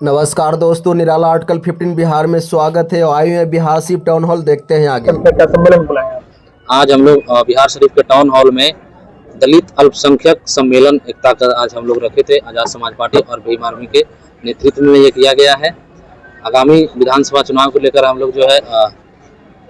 नमस्कार दोस्तों, निराला आर्टिकल 15 बिहार में स्वागत है। आए हुए बिहार सिर्फ टाउन हॉल देखते हैं आगे। क्या सम्मेलन बुलाया? आज हम लोग बिहार शरीफ के टाउन हॉल में दलित अल्पसंख्यक सम्मेलन एकता का आज हम लोग रखे थे। आज़ाद समाज पार्टी और भीम आर्मी के नेतृत्व में ये किया गया है। आगामी विधानसभा चुनाव को लेकर हम लोग जो है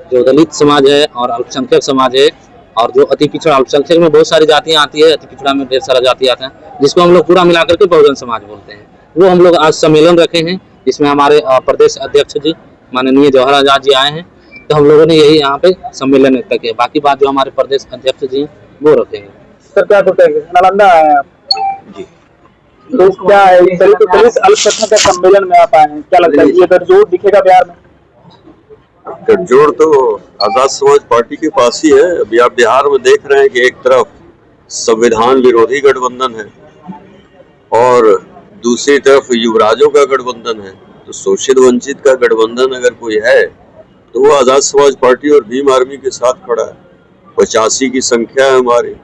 जो दलित समाज है और अल्पसंख्यक समाज है और जो अति पिछड़ा, अल्पसंख्यक में बहुत सारी जातियाँ आती है, अति पिछड़ा में ढेर सारा जाति आते हैं, जिसको हम लोग पूरा मिलाकर के बहुजन समाज बोलते हैं। वो हम लोग आज सम्मेलन रखे हैं, जिसमें हमारे प्रदेश अध्यक्ष जी माननीय जवाहर आजाद जी आए हैं। तो हम लोगों ने यही यहाँ पे सम्मेलन एकता किया। बाकी बात जो हमारे प्रदेश अध्यक्ष जी वो रखेंगे। सर क्या सोचते हैं? नालंदा आए आप जी, तो क्या है दलित अल्पसंख्यक सम्मेलन में आप आए हैं, क्या लगता है ये गठजोड़ दिखेगा बिहार में? गठजोड़ तो आजाद समाज पार्टी के पास ही है। अभी आप बिहार में देख रहे हैं कि एक तरफ संविधान विरोधी गठबंधन है और दूसरी तरफ युवराजों का गठबंधन है। तो शोषित वंचित का गठबंधन अगर कोई है तो वो आजाद समाज पार्टी और भीम आर्मी के साथ खड़ा है। 85 की संख्या है हमारी।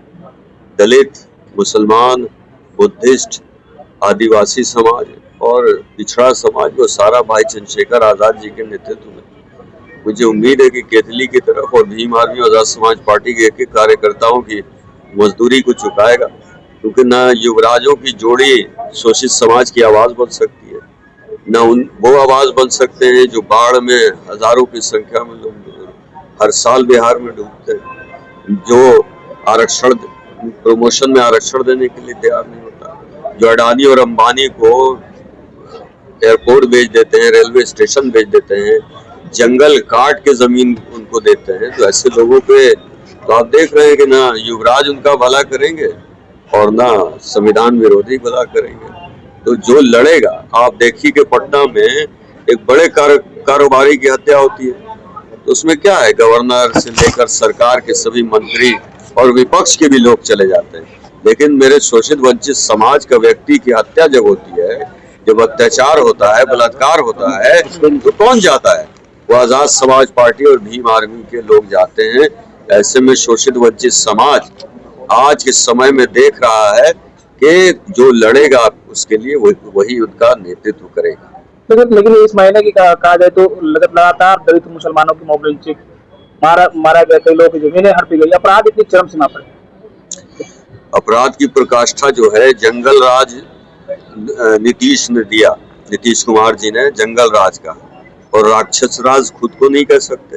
दलित, मुसलमान, बुद्धिस्ट, आदिवासी समाज और पिछड़ा समाज, वो सारा भाई चंद्रशेखर आजाद जी के नेतृत्व में। मुझे उम्मीद है कि केतली की तरफ और भीम आर्मी और आजाद समाज पार्टी के एक कार्यकर्ताओं की मजदूरी को चुकाएगा, क्योंकि न युवराजों की जोड़ी शोषित समाज की आवाज बन सकती है, न वो आवाज बन सकते हैं जो बाढ़ में हजारों की संख्या में लोग हर साल बिहार में डूबते हैं, जो आरक्षण प्रमोशन में आरक्षण देने के लिए तैयार नहीं होता, जो अडानी और अंबानी को एयरपोर्ट भेज देते हैं, रेलवे स्टेशन भेज देते हैं, जंगल काट के जमीन उनको देते हैं। तो ऐसे लोगों पे तो आप देख रहे हैं कि ना युवराज उनका भला करेंगे और ना संविधान विरोधी भला करेंगे। तो जो लड़ेगा, आप देखिए कि पटना में एक बड़े कारोबारी की हत्या होती है, तो उसमें क्या है, गवर्नर से लेकर सरकार के सभी मंत्री और विपक्ष के भी लोग चले जाते हैं। लेकिन मेरे शोषित वंचित समाज का व्यक्ति की हत्या जब होती है, जब अत्याचार होता है, बलात्कार होता है, तो कौन जाता है? वो आजाद समाज पार्टी और भीम आर्मी के लोग जाते हैं। ऐसे में शोषित वंचित समाज आज के समय में देख रहा है कि जो लड़ेगा उसके लिए वही उनका नेतृत्व करेगा। लेकिन इस महीने की कहा जाए तो लगातार दलित मुसलमानों की मोब लिंचिंग, मारा गया, कई लोगों की जमीनें हड़पी गई, अपराध इतनी चरम सीमा पर। अपराध की प्रकाष्ठा जो है जंगल राज नीतीश कुमार जी ने जंगल राज का, और राक्षस राज खुद को नहीं कह सकते।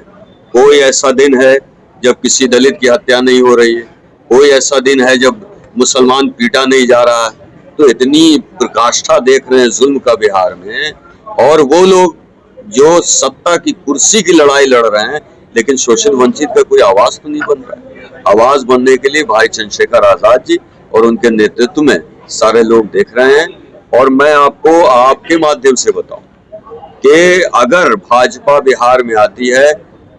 कोई ऐसा दिन है जब किसी दलित की हत्या नहीं हो रही है, कोई ऐसा दिन है जब मुसलमान पीटा नहीं जा रहा है। तो इतनी प्रकाष्ठा देख रहे हैं जुल्म का बिहार में, और वो लोग जो सत्ता की कुर्सी की लड़ाई लड़ रहे हैं, लेकिन शोषित वंचित का कोई आवाज तो नहीं बन रहा है। आवाज बनने के लिए भाई चंद्रशेखर आजाद जी और उनके नेतृत्व में सारे लोग देख रहे हैं। और मैं आपको आपके माध्यम से बताऊं कि अगर भाजपा बिहार में आती है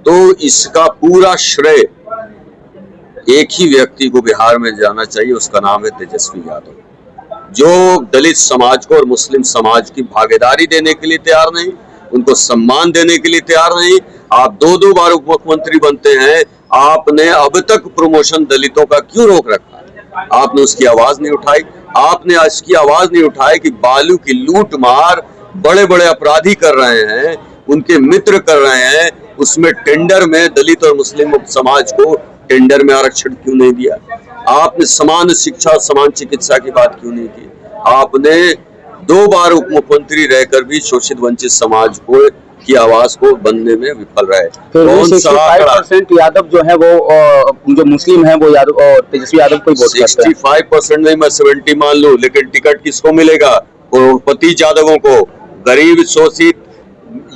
तो इसका पूरा श्रेय एक ही व्यक्ति को बिहार में जाना चाहिए, उसका नाम है तेजस्वी यादव, जो दलित समाज को और मुस्लिम समाज की भागीदारी देने के लिए तैयार नहीं, उनको सम्मान देने के लिए तैयार नहीं। आप दो बार उप मुख्यमंत्री बनते हैं, आपने अब तक प्रमोशन दलितों का क्यों रोक रखा? आपने उसकी आवाज नहीं उठाई। आपने उसकी आवाज नहीं उठाई कि बालू की लूट मार बड़े बड़े अपराधी कर रहे हैं, उनके मित्र कर रहे हैं, उसमें टेंडर में दलित और मुस्लिम समाज को टेंडर में आरक्षण क्यों नहीं दिया? आपने समान शिक्षा और समान चिकित्सा की बात क्यों नहीं की? आपने 2 बार उप मुख्यमंत्री रहकर भी शोषित वंचित समाज को की आवाज को बनने में विफल रहे। 65% यादव जो है वो जो मुस्लिम है वो यादव और तेजस्वी यादव को वोट करते हैं। 65% नहीं, मैं 70 मान लूं, लेकिन टिकट किसको मिलेगा? करोड़पति यादवों को। गरीब शोषित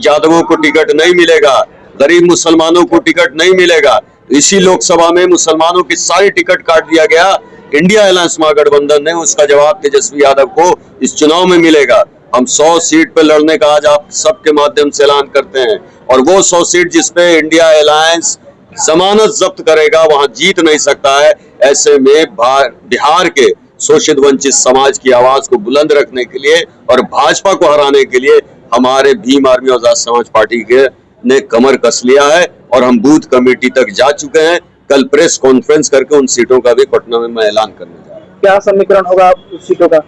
यादवों को टिकट नहीं मिलेगा, गरीब मुसलमानों को टिकट नहीं मिलेगा। इसी लोकसभा में मुसलमानों की सारी टिकट काट दिया गया इंडिया अलायंस महागठबंधन ने। उसका जवाब तेजस्वी यादव को इस चुनाव में मिलेगा। हम 100 सीट पे लड़ने का आज आप सबके माध्यम से ऐलान करते हैं, और वो 100 सीट जिसपे इंडिया अलायंस जमानत जब्त करेगा वहां जीत नहीं सकता है। ऐसे में बिहार के शोषित वंचित समाज की आवाज को बुलंद रखने के लिए और भाजपा को हराने के लिए हमारे भीम आर्मी और आजाद समाज पार्टी के ने कमर कस लिया है, और हम बूथ कमेटी तक जा चुके हैं। कल प्रेस कॉन्फ्रेंस करके उन सीटों का भी पटना में मैं ऐलान करने जा रहा हूँ। क्या समीकरण होगा उस सीटों का?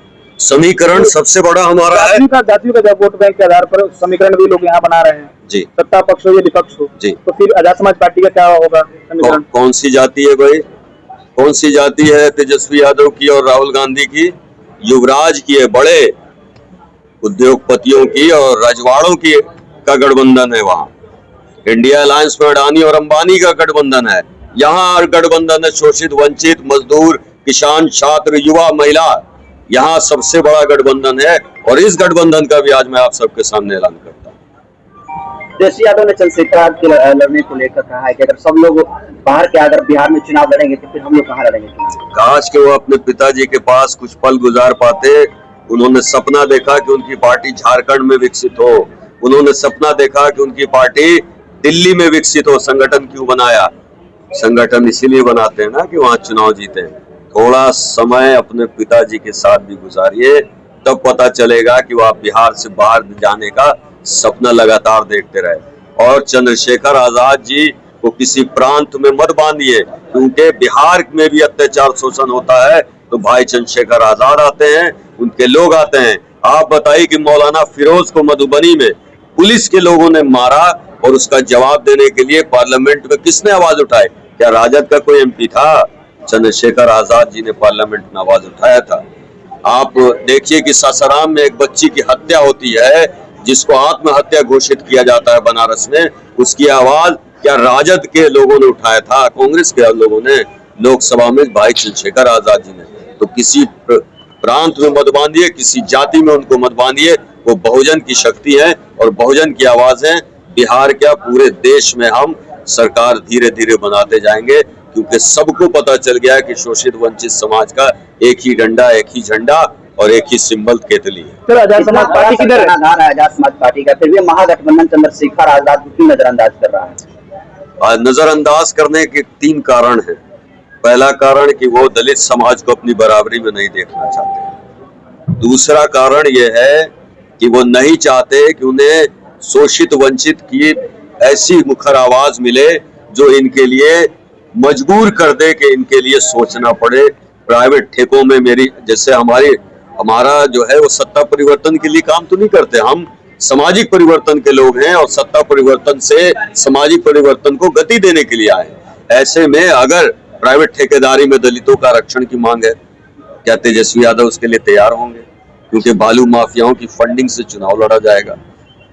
समीकरण सबसे बड़ा हमारा है जातियों का वोट बैंक के आधार पर समीकरण भी लोग यहाँ बना रहे हैं जी। सत्ता पक्ष हो या विपक्ष हो जी। तो फिर आजाद समाज पार्टी का क्या होगा समीकरण? कौन सी जाति है भाई? कौन सी जाति है? तेजस्वी यादव की और राहुल गांधी की, युवराज की है, बड़े उद्योगपतियों की और रजवाड़ों की का गठबंधन है। वहाँ इंडिया अलायंस में अडानी और अंबानी का गठबंधन है। यहाँ गठबंधन है शोषित, वंचित, मजदूर, किसान, छात्र, युवा, महिला। यहाँ सबसे बड़ा गठबंधन है और इस गठबंधन का भी आज मैं आप सबके सामने ऐलान करता हूँ। तेजस्वी यादव ने चंद्रशेखर आजाद के लड़ने को लेकर कहा है कि अगर सब लोग बाहर के अगर बिहार में चुनाव लड़ेंगे तो फिर हम लोग कहाँ लड़ेंगे? काश के वो अपने पिताजी के पास कुछ पल गुजार पाते। उन्होंने सपना देखा कि उनकी पार्टी झारखंड में विकसित हो, उन्होंने सपना देखा कि उनकी पार्टी दिल्ली में विकसित हो। संगठन क्यों बनाया? संगठन इसीलिए बनाते हैं ना कि वहां चुनाव जीते। थोड़ा समय अपने पिताजी के साथ भी गुजारिए, तब पता चलेगा कि वो आप बिहार से बाहर जाने का सपना लगातार देखते रहे। और चंद्रशेखर आजाद जी को किसी प्रांत में मत बांधिए, क्योंकि बिहार में भी अत्याचार शोषण होता है तो भाई चंद्रशेखर आजाद आते हैं, उनके लोग आते हैं। आप बताइए कि मौलाना फिरोज को मधुबनी में पुलिस के लोगों ने मारा और उसका जवाब देने के लिए पार्लियामेंट में किसने आवाज उठाई? क्या राजद का कोई एमपी था? चंद्रशेखर आजाद जी ने पार्लियामेंट में आवाज उठाया था। आप देखिए कि सासाराम में एक बच्ची की हत्या होती है, जिसको आत्महत्या घोषित किया जाता है बनारस में, उसकी आवाज क्या राजद के लोगों ने उठाया था? कांग्रेस के लोगों ने लोकसभा में भाई चंद्रशेखर आजाद जी ने। तो किसी प्रांत में मत बांधिए, किसी जाति में उनको मत बांधिए। वो बहुजन की शक्ति है और बहुजन की आवाज है। बिहार क्या पूरे देश में हम सरकार धीरे धीरे बनाते जाएंगे, क्योंकि सबको पता चल गया है कि शोषित वंचित समाज का एक ही डंडा, एक ही झंडा और एक ही सिंबल केतली है। सर आजाद समाज पार्टी किधर है? आजाद समाज पार्टी का, फिर भी महागठबंधन चंद्रशेखर आजाद को क्यों नजरअंदाज कर रहा है? नजरअंदाज करने के 3 कारण हैं। पहला कारण कि वो दलित समाज को अपनी बराबरी में नहीं देखना चाहते। दूसरा कारण यह है कि वो नहीं चाहते कि उन्हें शोषित वंचित की ऐसी मुखर आवाज मिले जो इनके लिए मजबूर कर दे कि इनके लिए सोचना पड़े। प्राइवेट ठेकों में जैसे हमारा जो है वो सत्ता परिवर्तन के लिए काम तो नहीं करते, हम सामाजिक परिवर्तन के लोग हैं और सत्ता परिवर्तन से सामाजिक परिवर्तन को गति देने के लिए आए। ऐसे में अगर प्राइवेट ठेकेदारी में दलितों का आरक्षण की मांग है, क्या तेजस्वी यादव उसके लिए तैयार होंगे? क्योंकि बालू माफियाओं की फंडिंग से चुनाव लड़ा जाएगा।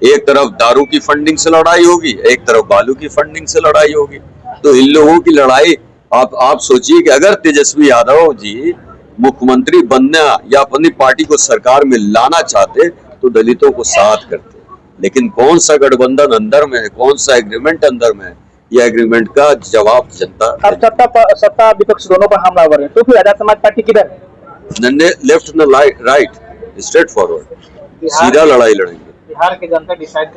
एक तरफ दारू की फंडिंग से लड़ाई होगी, एक तरफ बालू की फंडिंग से लड़ाई होगी। तो इन लोगों की लड़ाई आप सोचिए कि अगर तेजस्वी यादव जी मुख्यमंत्री बनना या अपनी पार्टी को सरकार में लाना चाहते तो दलितों को साथ करते। लेकिन कौन सा गठबंधन अंदर में है, कौन सा एग्रीमेंट अंदर में है, यह एग्रीमेंट का जवाब जनता। अब सत्ता विपक्ष दोनों पर हमलावर है, तो फिर आजाद समाज पार्टी किधर है? लेफ्ट न राइट, स्ट्रेट फॉरवर्ड, सीधा लड़ाई लड़ेंगे। बिहार की जनता डिसाइड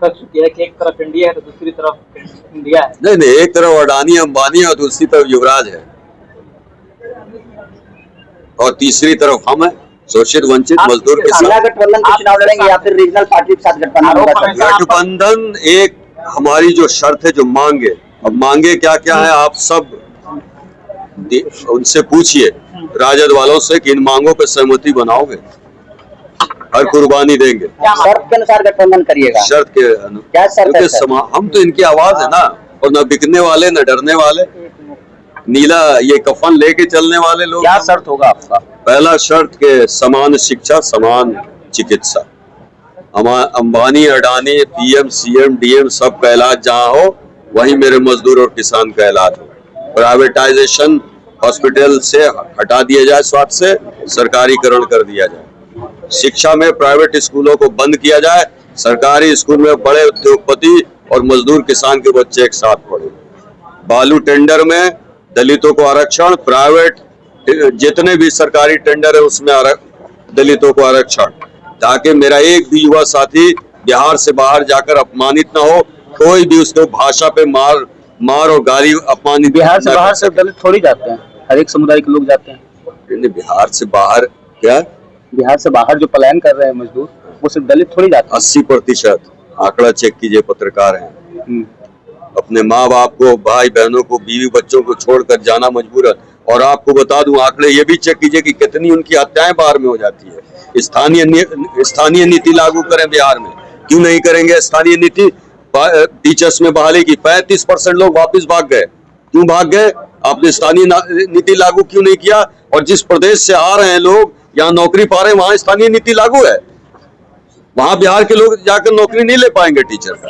कर चुकी है कि एक तरफ इंडिया है तो दूसरी तरफ इंडिया है। नहीं, एक तरफ अडानी अंबानी और दूसरी तरफ युवराज है और तीसरी तरफ हम है, शोषित वंचित मजदूर के साथ। गठबंधन के चुनाव लड़ेंगे या फिर रीजनल पार्टी के साथ गठबंधन एक हमारी जो शर्त है, जो मांगे। अब मांगे क्या क्या है आप सब उनसे पूछिए, राजद वालों से, कि इन मांगों पर सहमति बनाओगे, हर कुर्बानी देंगे। शर्त के अनुसार गठबंधन करिएगा। शर्त के क्या शर्त है? हम तो इनकी आवाज है ना, और न बिकने वाले न डरने वाले, नीला ये कफन लेके चलने वाले लोग। क्या शर्त होगा आपका? पहला शर्त के समान शिक्षा, समान चिकित्सा। Ambani, Adani, PM, CM, DM सब का इलाज जहाँ हो, वहीं मेरे मजदूर और किसान का इलाज हो। प्राइवेटाइजेशन हॉस्पिटल से हटा दिया जाए, स्वास्थ्य से सरकारीकरण कर दिया जाए। शिक्षा में प्राइवेट स्कूलों को बंद किया जाए, सरकारी स्कूल में बड़े उद्योगपति और मजदूर किसान के बच्चे एक साथ पढ़े। बालू टेंडर में दलितों को आरक्षण, प्राइवेट जितने भी सरकारी टेंडर है उसमें दलितों को आरक्षण, ताकि मेरा एक भी युवा साथी बिहार से बाहर जाकर अपमानित ना हो, कोई भी उसको भाषा पे मार और गाली अपमानित। बिहार से बाहर से दलित थोड़ी जाते हैं, हर एक समुदाय के लोग जाते हैं। बिहार से बाहर क्या? बिहार से बाहर जो पलायन कर रहे हैं मजदूर, वो सिर्फ दलित थोड़ी जाते हैं। 80% आंकड़ा चेक कीजिए, पत्रकार हैं, अपने माँ बाप को, भाई बहनों को, बीवी बच्चों को छोड़कर जाना मजबूर है। और आपको बता दूं, आंकड़े ये भी चेक कीजिए कि कितनी उनकी हत्याएं बाहर में हो जाती है। स्थानीय नीति लागू करें बिहार में, क्यों नहीं करेंगे स्थानीय नीति? टीचर्स में बहाली की 35% लोग वापस भाग गए। क्यों भाग गए? आपने स्थानीय नीति लागू क्यों नहीं किया? और जिस प्रदेश से आ रहे हैं लोग यहाँ नौकरी पा रहे हैं, वहां स्थानीय नीति लागू है। वहां बिहार के लोग जाकर नौकरी नहीं ले पाएंगे टीचर का।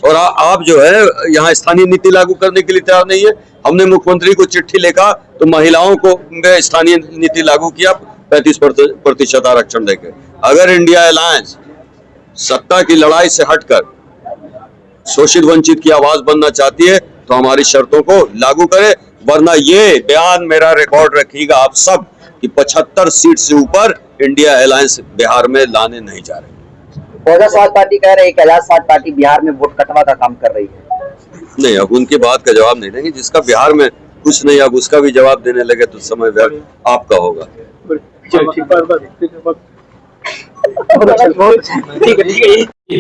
और आप जो है यहाँ स्थानीय नीति लागू करने के लिए तैयार नहीं है। हमने मुख्यमंत्री को चिट्ठी लिखा तो महिलाओं को स्थानीय नीति लागू किया 35% आरक्षण देकर। अगर इंडिया अलायंस सत्ता की लड़ाई से हटकर शोषित वंचित की आवाज बनना चाहती है तो हमारी शर्तों को लागू करे, वरना ये बयान मेरा रिकॉर्ड रखिएगा आप सब कि 75 सीट से ऊपर इंडिया अलायंस बिहार में लाने नहीं जा रही। बहुजन समाज पार्टी कह रही है कि आजाद समाज पार्टी बिहार में वोट कटवा का काम कर रही है। नहीं, अब उनकी बात का जवाब नहीं देंगे। जिसका बिहार में कुछ नहीं, अब उसका भी जवाब देने लगे तो समय व्यर्थ आपका होगा।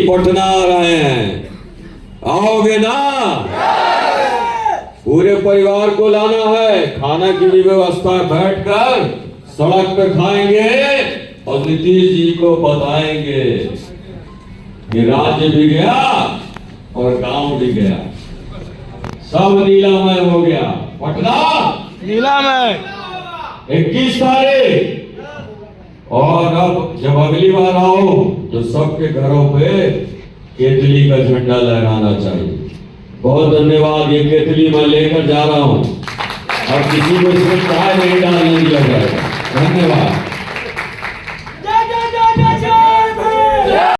पटना आ रहे हैं, आओगे ना? पूरे परिवार को लाना है, खाना की भी व्यवस्था बैठकर सड़क पे खाएंगे और नीतीश जी को बताएंगे कि राज्य भी गया और गांव भी गया, सब नीलामय हो गया। पटना नीलामय 21 तारीख। और अब जब अगली बार आओ तो सबके घरों पे केतली का झंडा लहराना चाहिए। बहुत धन्यवाद। ये केतली मैं लेकर जा रहा हूं और किसी को इसमें चाय नहीं डालने दिया जाएगा। धन्यवाद।